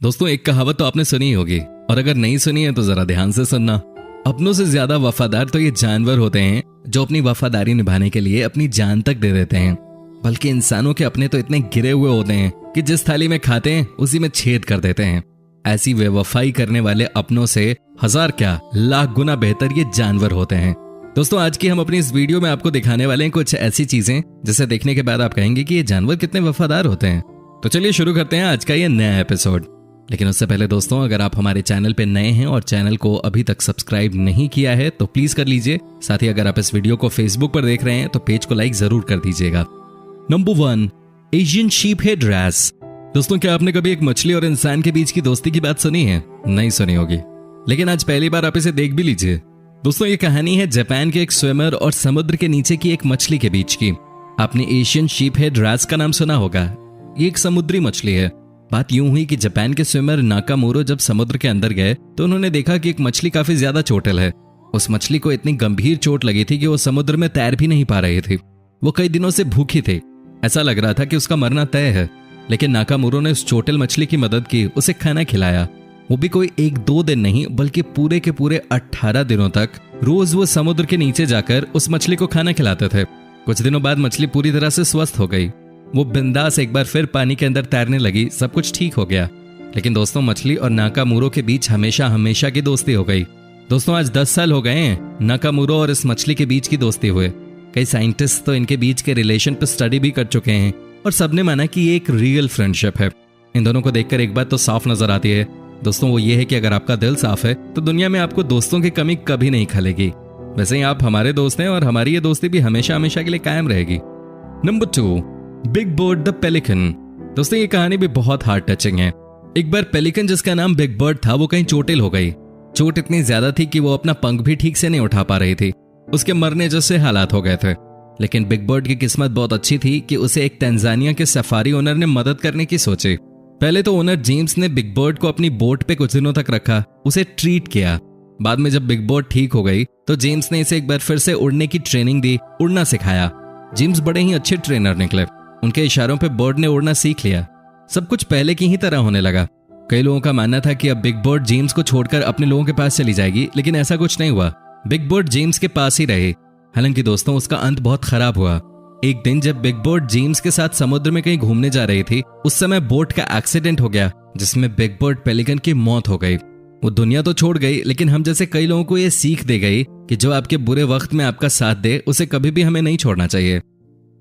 दोस्तों, एक कहावत तो आपने सुनी होगी, और अगर नहीं सुनी है तो जरा ध्यान से सुनना। अपनों से ज्यादा वफादार तो ये जानवर होते हैं जो अपनी वफादारी निभाने के लिए अपनी जान तक दे देते हैं। बल्कि इंसानों के अपने तो इतने गिरे हुए होते हैं कि जिस थाली में खाते हैं उसी में छेद कर देते हैं। ऐसी बेवफाई करने वाले अपनों से हजार क्या लाख गुना बेहतर ये जानवर होते हैं। दोस्तों, आज की हम अपनी इस वीडियो में आपको दिखाने वाले हैं कुछ ऐसी चीजें जिसे देखने के बाद आप कहेंगे कि ये जानवर कितने वफादार होते हैं। तो चलिए शुरू करते हैं आज का ये नया एपिसोड। लेकिन उससे पहले दोस्तों, अगर आप हमारे चैनल पे नए हैं और चैनल को अभी तक सब्सक्राइब नहीं किया है तो प्लीज कर लीजिए। साथ ही अगर आप इस वीडियो को फेसबुक पर देख रहे हैं तो पेज को लाइक जरूर कर दीजिएगा। Number 1, Asian sheepshead wrasse. दोस्तों, क्या आपने कभी एक मछली और इंसान के बीच की दोस्ती की बात सुनी है? नहीं सुनी होगी, लेकिन आज पहली बार आप इसे देख भी लीजिए। दोस्तों, ये कहानी है जापान के एक स्विमर और समुद्र के नीचे की एक मछली के बीच की। आपने एशियन शीप हेड रैस का नाम सुना होगा। ये एक समुद्री मछली है। बात यूं हुई कि जापान के स्विमर नाकामोरो जब समुद्र के अंदर गए तो उन्होंने देखा कि एक मछली काफी ज्यादा चोटिल है। उस मछली को इतनी गंभीर चोट लगी थी कि वो समुद्र में तैर भी नहीं पा रही थी। वो कई दिनों से भूखी थे। ऐसा लग रहा था कि उसका मरना तय है। लेकिन नाकामोरो ने उस चोटिल मछली की मदद की, उसे खाना खिलाया। वो भी कोई 1-2 दिन नहीं बल्कि पूरे के पूरे 18 दिनों तक रोज वो समुद्र के नीचे जाकर उस मछली को खाना खिलाते थे। कुछ दिनों बाद मछली पूरी तरह से स्वस्थ हो गई। वो बिंदास एक बार फिर पानी के अंदर तैरने लगी। सब कुछ ठीक हो गया। लेकिन दोस्तों, मछली और नाकामोरो के बीच हमेशा हमेशा की दोस्ती हो गई। दोस्तों, आज 10 साल हो गए हैं नाकामोरो और इस मछली के बीच की दोस्ती हुए। कई साइंटिस्ट तो इनके बीच के रिलेशन पर स्टडी भी कर चुके हैं और सबने माना कि ये एक रियल फ्रेंडशिप है। इन दोनों को देखकर एक बात तो साफ नजर आती है दोस्तों, वो ये है कि अगर आपका दिल साफ है तो दुनिया में आपको दोस्तों की कमी कभी नहीं खलेगी। वैसे ही आप हमारे दोस्त हैं और हमारी ये दोस्ती भी हमेशा हमेशा के लिए कायम रहेगी। Number 2, big bird the pelican. दोस्तों, ये कहानी भी बहुत हार्ट टचिंग है। एक बार पेलिकन जिसका नाम बिग बर्ड था वो कहीं चोटिल हो गई। चोट इतनी ज्यादा थी कि वो अपना पंख भी ठीक से नहीं उठा पा रही थी। उसके मरने जैसे हालात हो गए थे। लेकिन बिग बर्ड की किस्मत बहुत अच्छी थी कि उसे एक तंजानिया के सफारी ओनर ने मदद करने की सोची। पहले तो ओनर जेम्स ने बिग बर्ड को अपनी बोट पे कुछ दिनों तक रखा, उसे ट्रीट किया। बाद में जब बिग बर्ड ठीक हो गई तो जेम्स ने इसे एक बार फिर से उड़ने की ट्रेनिंग दी, उड़ना सिखाया। जेम्स बड़े ही अच्छे ट्रेनर निकले। उनके इशारों पे बर्ड ने उड़ना सीख लिया। सब कुछ पहले की ही तरह होने लगा। कई लोगों का मानना था कि अब बिग बर्ड जेम्स को छोड़कर अपने लोगों के पास चली जाएगी, लेकिन ऐसा कुछ नहीं हुआ। बिग बर्ड जेम्स के पास ही रहे। हालांकि दोस्तों, उसका अंत बहुत खराब हुआ। एक दिन जब बिग बर्ड जेम्स के साथ समुद्र में कहीं घूमने जा रही थी, उस समय बोट का एक्सीडेंट हो गया जिसमें बिग बर्ड पेलिकन की मौत हो गई। वो दुनिया तो छोड़ गई, लेकिन हम जैसे कई लोगों को ये सीख दे गई कि जो आपके बुरे वक्त में आपका साथ दे उसे कभी भी हमें नहीं छोड़ना चाहिए।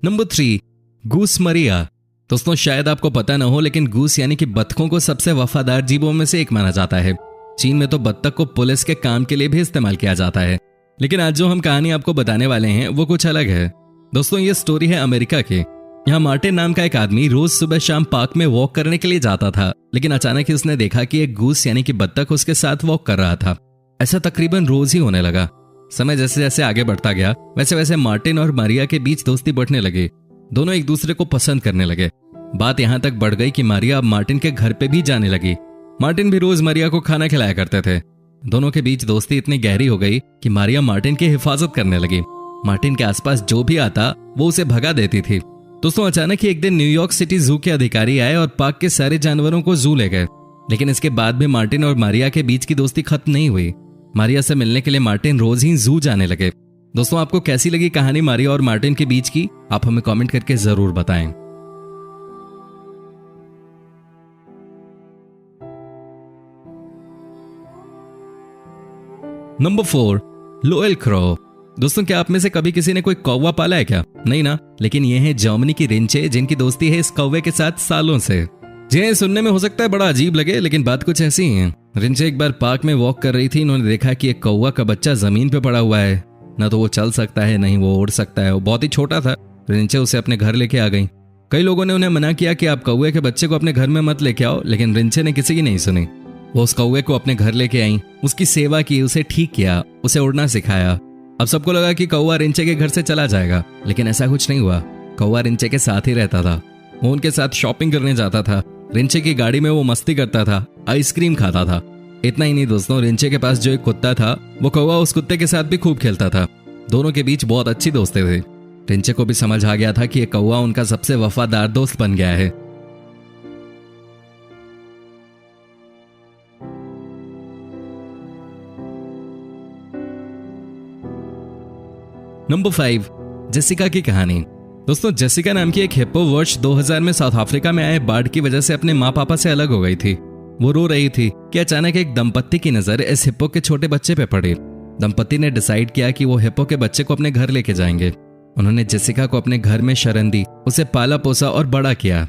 नंबर 3, गूस मरिया। दोस्तों, शायद आपको पता न हो, लेकिन गूस यानी कि बत्तखों को सबसे वफादार जीवों में से एक माना जाता है। चीन में तो बत्तख को पुलिस के काम के लिए भी इस्तेमाल किया जाता है। लेकिन आज जो हम कहानी आपको बताने वाले हैं वो कुछ अलग है। दोस्तों, ये स्टोरी है अमेरिका की। यहाँ मार्टिन नाम का एक आदमी रोज सुबह शाम पार्क में वॉक करने के लिए जाता था। लेकिन अचानक ही उसने देखा कि एक गूस यानी कि बत्तख उसके साथ वॉक कर रहा था। ऐसा तकरीबन रोज ही होने लगा। समय जैसे जैसे आगे बढ़ता गया वैसे वैसे मार्टिन और मारिया के बीच दोस्ती बढ़ने लगी। दोनों एक दूसरे को पसंद करने लगे। बात यहां तक बढ़ गई कि मारिया अब मार्टिन के घर पे भी जाने लगी। मार्टिन भी रोज मारिया को खाना खिलाया करते थे। दोनों के बीच दोस्ती इतनी गहरी हो गई कि मारिया मार्टिन की हिफाजत करने लगी। मार्टिन के आसपास जो भी आता वो उसे भगा देती थी। दोस्तों, अचानक ही एक दिन न्यूयॉर्क सिटी जू के अधिकारी आए और पार्क के सारे जानवरों को जू ले गए। लेकिन इसके बाद भी मार्टिन और मारिया के बीच की दोस्ती खत्म नहीं हुई। मारिया से मिलने के लिए मार्टिन रोज ही जू जाने लगे। दोस्तों, आपको कैसी लगी कहानी मारिया और मार्टिन के बीच की? आप हमें कमेंट करके जरूर बताएं। Number 4, loyal crow. दोस्तों, क्या आप में से कभी किसी ने कोई कौवा पाला है क्या? नहीं ना। लेकिन ये है जर्मनी की रिंचे, जिनकी दोस्ती है इस कौवे के साथ सालों से। जिन्हें सुनने में हो सकता है बड़ा अजीब लगे, लेकिन बात कुछ ऐसी ही है। रिंचे एक बार पार्क में वॉक कर रही थी। इन्होंने देखा कि एक कौवा का बच्चा जमीन पे पड़ा हुआ है। ना तो वो चल सकता है, नहीं वो उड़ सकता है। वो बहुत ही छोटा था। रिंचे उसे अपने घर लेके आ गई। कई लोगों ने उन्हें मना किया कि आप कौवे के बच्चे को अपने घर में मत लेके आओ, लेकिन रिंचे ने किसी की नहीं सुनी। वो उस कौवे को अपने घर लेके आई, उसकी सेवा की, उसे ठीक किया, उसे उड़ना सिखाया। अब सबको लगा कि कौवा रिंचे के घर से चला जाएगा, लेकिन ऐसा कुछ नहीं हुआ। कौवा रिंचे के साथ ही रहता था। वो उनके साथ शॉपिंग करने जाता था। रिंचे की गाड़ी में वो मस्ती करता था, आइसक्रीम खाता था। इतना ही नहीं दोस्तों, रिंचे के पास जो एक कुत्ता था वो कौवा उस कुत्ते के साथ भी खूब खेलता था। दोनों के बीच बहुत अच्छी दोस्ती थी। रिंचे को भी समझ आ गया था कि ये कौवा उनका सबसे वफादार दोस्त बन गया है। नंबर 5, जेसिका की कहानी। दोस्तों, जेसिका नाम की एक हिप्पो वर्ष 2000 में साउथ अफ्रीका में आए बाढ़ की वजह से अपने माँ पापा से अलग हो गई थी। वो रो रही थी कि अचानक एक दंपत्ति की नजर इस हिप्पो के छोटे बच्चे पे पड़ी। दंपत्ति ने डिसाइड किया कि वो हिप्पो के बच्चे को अपने घर लेके जाएंगे। उन्होंने जेसिका को अपने घर में शरण दी, उसे पाला पोसा और बड़ा किया।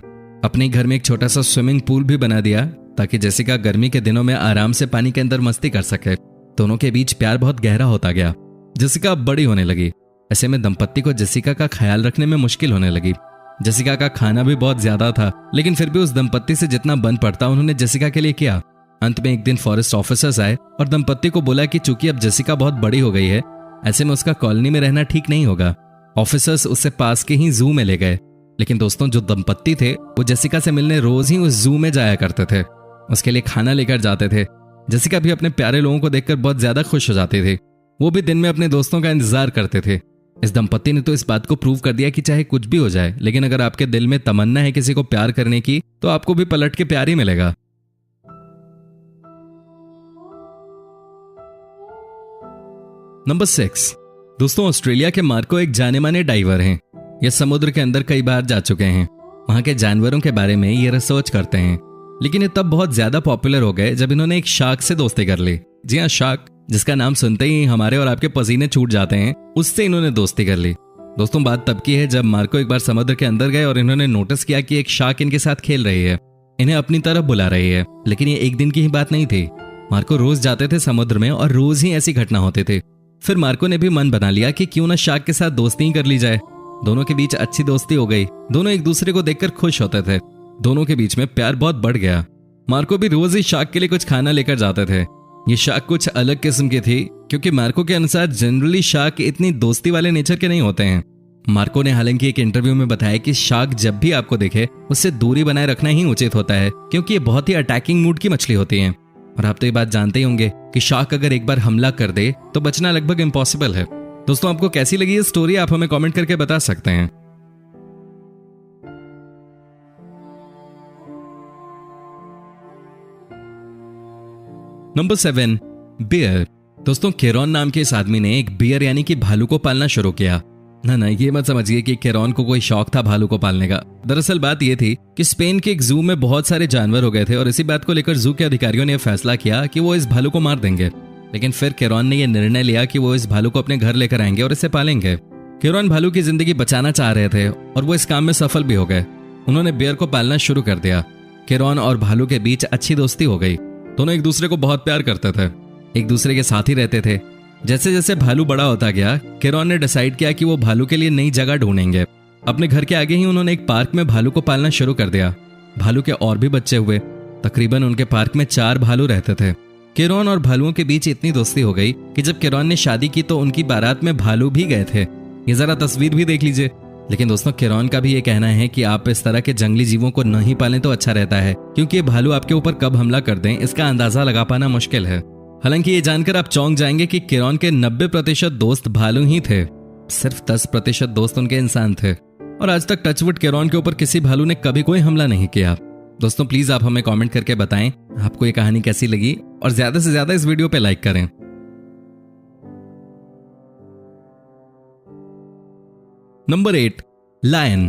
अपने घर में एक छोटा सा स्विमिंग पूल भी बना दिया ताकि जेसिका गर्मी के दिनों में आराम से पानी के अंदर मस्ती कर सके। दोनों के बीच प्यार बहुत गहरा होता गया। जेसिका अब बड़ी होने लगी। ऐसे में दंपत्ति को जेसिका का ख्याल रखने में मुश्किल होने लगी। जेसिका का खाना भी बहुत ज्यादा था, लेकिन फिर भी उस दंपत्ति से जितना बन पड़ता उन्होंने जेसिका के लिए किया। अंत में एक दिन फॉरेस्ट ऑफिसर्स आए और दंपत्ति को बोला कि चूंकि अब जेसिका बहुत बड़ी हो गई है, ऐसे में उसका कॉलोनी में रहना ठीक नहीं होगा। ऑफिसर्स उससे पास के ही जू में ले गए। लेकिन दोस्तों, जो दंपत्ति थे वो जेसिका से मिलने रोज ही उस जू में जाया करते थे। उसके लिए खाना लेकर जाते थे। जेसिका भी अपने प्यारे लोगों को देखकर बहुत ज्यादा खुश हो जाती थी। वो भी दिन में अपने दोस्तों का इंतजार करते थे। इस दंपत्ति ने तो इस बात को प्रूव कर दिया कि चाहे कुछ भी हो जाए, लेकिन अगर आपके दिल में तमन्ना है किसी को प्यार करने की, तो आपको भी पलट के प्यार ही मिलेगा। नंबर 6, दोस्तों, ऑस्ट्रेलिया के मार्को एक जाने माने डाइवर हैं। ये समुद्र के अंदर कई बार जा चुके हैं। वहां के जानवरों के बारे में ये रिसर्च करते हैं। लेकिन ये तब बहुत ज्यादा पॉपुलर हो गए जब इन्होंने एक शार्क से दोस्ती कर ली। जी हाँ, शार्क, जिसका नाम सुनते ही हमारे और आपके पसीने छूट जाते हैं, उससे इन्होंने दोस्ती कर ली। दोस्तों, बात तब की है जब मार्को एक बार समुद्र के अंदर गए और इन्होंने नोटिस किया कि एक शार्क इनके साथ खेल रही है, इन्हें अपनी तरफ बुला रही है। लेकिन ये एक दिन की ही बात नहीं थी। मार्को रोज जाते थे समुद्र में और रोज ही ऐसी घटना होती थी। फिर मार्को ने भी मन बना लिया कि क्यों ना शार्क के साथ दोस्ती ही कर ली जाए। दोनों के बीच अच्छी दोस्ती हो गई। दोनों एक दूसरे को देखकर खुश होते थे। दोनों के बीच में प्यार बहुत बढ़ गया। मार्को भी रोज ही शार्क के लिए कुछ खाना लेकर जाते थे। ये शार्क कुछ अलग किस्म की थी, क्योंकि मार्को के अनुसार जनरली शार्क इतनी दोस्ती वाले नेचर के नहीं होते हैं। मार्को ने हालांकि एक इंटरव्यू में बताया कि शार्क जब भी आपको देखे उससे दूरी बनाए रखना ही उचित होता है, क्योंकि ये बहुत ही अटैकिंग मूड की मछली होती है। और आप तो ये बात जानते ही होंगे कि शार्क अगर एक बार हमला कर दे तो बचना लगभग इम्पॉसिबल है। दोस्तों, आपको कैसी लगी ये स्टोरी, आप हमें कमेंट करके बता सकते हैं। Number 7, beer. दोस्तों, केरॉन नाम के इस आदमी ने एक बियर यानी कि भालू को पालना शुरू किया। ना, ये मत समझिए कि केरॉन को कोई शौक था भालू को पालने का। दरअसल बात यह थी कि स्पेन के एक जू में बहुत सारे जानवर हो गए थे और इसी बात को लेकर जू के अधिकारियों ने फैसला किया कि वो इस भालू को मार देंगे। लेकिन फिर केरॉन ने यह निर्णय लिया कि वो इस भालू को अपने घर लेकर आएंगे और इसे पालेंगे। केरॉन भालू की जिंदगी बचाना चाह रहे थे और वो इस काम में सफल भी हो गए। उन्होंने बियर को पालना शुरू कर दिया। केरॉन और भालू के बीच अच्छी दोस्ती हो गई। दोनों एक दूसरे को बहुत प्यार करते थे, एक दूसरे के साथ ही रहते थे। जैसे जैसे भालू बड़ा होता गया, केरॉन ने डिसाइड किया कि वो भालू के लिए नई जगह ढूंढेंगे। अपने घर के आगे ही उन्होंने एक पार्क में भालू को पालना शुरू कर दिया। भालू के और भी बच्चे हुए। तकरीबन उनके पार्क में 4 भालू रहते थे। केरॉन और भालुओं के बीच इतनी दोस्ती हो गई कि जब केरॉन ने शादी की तो उनकी बारात में भालू भी गए थे। ये जरा तस्वीर भी देख लीजिए। लेकिन दोस्तों, केरॉन का भी ये कहना है कि आप इस तरह के जंगली जीवों को नहीं पालें तो अच्छा रहता है, क्योंकि ये भालू आपके ऊपर कब हमला कर दें इसका अंदाजा लगा पाना मुश्किल है। हालांकि ये जानकर आप चौंक जाएंगे कि केरॉन के 90% दोस्त भालू ही थे। सिर्फ 10% दोस्त उनके इंसान थे। और आज तक टचवुड केरॉन के ऊपर किसी भालू ने कभी कोई हमला नहीं किया। दोस्तों, प्लीज आप हमें कमेंट करके बताएं आपको ये कहानी कैसी लगी और ज्यादा से ज्यादा इस वीडियो पे लाइक करें। Number 8, lion.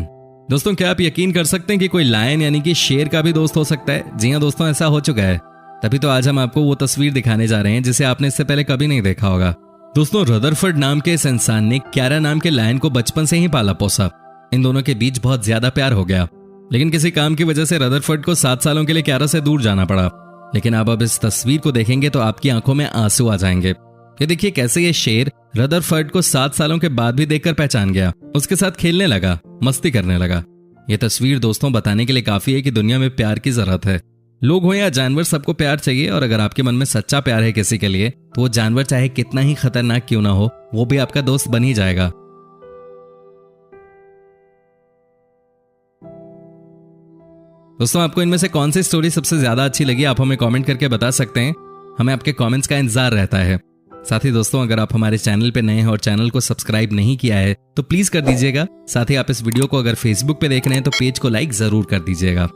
दोस्तों, क्या आप यकीन कर सकते हैं कि कोई लायन यानी कि शेर का भी दोस्त हो सकता है? जी हां दोस्तों, ऐसा हो चुका है। तभी तो आज हम आपको वो तस्वीर दिखाने जा रहे हैं जिसे आपने इससे पहले कभी नहीं देखा होगा। दोस्तों, रदरफोर्ड नाम के इस इंसान ने क्यारा नाम के लायन को बचपन से ही पाला पोसा। इन दोनों के बीच बहुत ज्यादा प्यार हो गया। लेकिन किसी काम की वजह से रदरफोर्ड को 7 सालों के लिए क्यारा से दूर जाना पड़ा। लेकिन अब इस तस्वीर को देखेंगे तो आपकी आंखों में आंसू आ जाएंगे। ये देखिए कैसे ये शेर रदरफोर्ड को 7 सालों के बाद भी देखकर पहचान गया, उसके साथ खेलने लगा, मस्ती करने लगा। ये तस्वीर दोस्तों बताने के लिए काफी है कि दुनिया में प्यार की जरूरत है। लोग हो या जानवर, सबको प्यार चाहिए। और अगर आपके मन में सच्चा प्यार है किसी के लिए, तो वो जानवर चाहे कितना ही खतरनाक क्यों ना हो, वो भी आपका दोस्त बन ही जाएगा। दोस्तों, आपको इनमें से कौन सी स्टोरी सबसे ज्यादा अच्छी लगी, आप हमें कमेंट करके बता सकते हैं। हमें आपके कमेंट्स का इंतजार रहता है। साथ ही दोस्तों, अगर आप हमारे चैनल पे नए हैं और चैनल को सब्सक्राइब नहीं किया है तो प्लीज कर दीजिएगा। साथ ही आप इस वीडियो को अगर फेसबुक पे देख रहे हैं तो पेज को लाइक जरूर कर दीजिएगा।